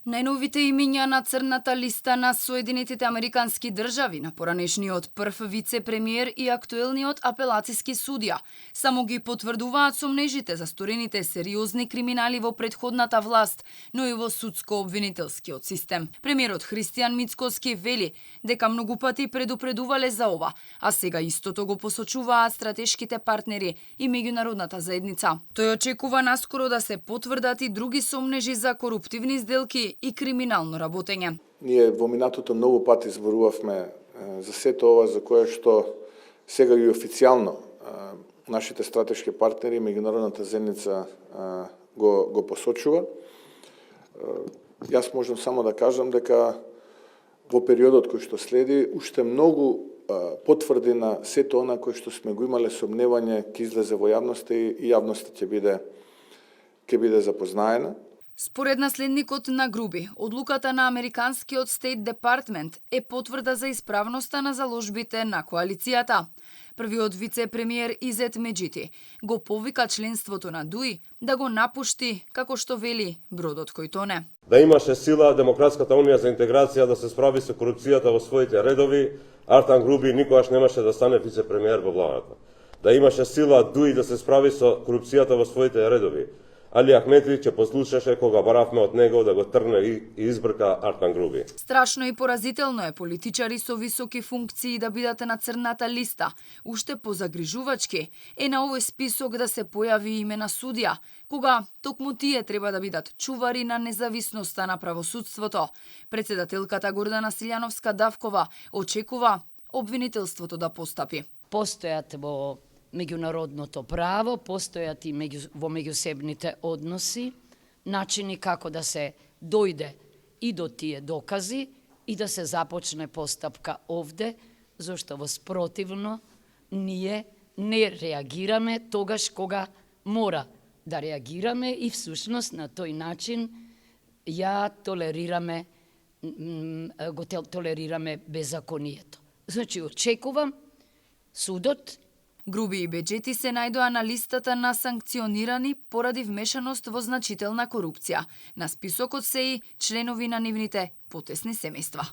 Најновите имиња на црната листа на Соединетите Американски држави, на поранешниот прв вице-премиер и актуелниот апелациски судија, само ги потврдуваат сомнежите за сторените сериозни криминали во претходната власт, но и во судско-обвинителскиот систем. Премиерот Христијан Мицкоски вели дека многу пати предупредувале за ова, а сега истото го посочуваат стратешките партнери и меѓународната заедница. Тој очекува наскоро да се потврдат и други сомнежи за коруптивни сделки и криминално работење. Ние во минатото многу пати зборувавме за сето ова за кое што сега и официјално нашите стратешки партнери и меѓународната заедница го посочува. Јас можам само да кажам дека во периодот кој што следи уште многу потврди на сето она кој што сме го имале сомневање ќе излезе во јавноста и јавноста ќе биде запознаена. Според наследникот на Груби, одлуката на Американскиот Стейт Департмент е потврда за исправноста на заложбите на коалицијата. Првиот вице-премиер Изет Меджити го повика членството на ДУИ да го напушти, како што вели, бродот кој тоне. Да имаше сила Демократската унија за интеграција да се справи со корупцијата во своите редови, Артан Груби никогаш немаше да стане вице-премиер во владата. Да имаше сила ДУИ да се справи со корупцијата во своите редови, Али Ахметли ќе послушаше кога баравме од него да го трне и избрка Артан Груби. Страшно и поразително е политичари со високи функции да бидат на црната листа. Уште позагрижувачки е на овој список да се појави име на судија, кога токму тие треба да бидат чувари на независноста на правосудството. Председателката Гордана Силјановска-Давкова очекува обвинителството да постапи. Постојат во меѓународното право, постојат и во меѓусебните односи, начини како да се дојде и до тие докази и да се започне постапка овде, зашто во спротивно ние не реагираме тогаш кога мора да реагираме и всушност на тој начин толерираме беззаконието. Значи очекувам судот. Груби и Беџети се најдоа на листата на санкционирани поради вмешаност во значителна корупција. На списокот се и членови на нивните потесни семејства.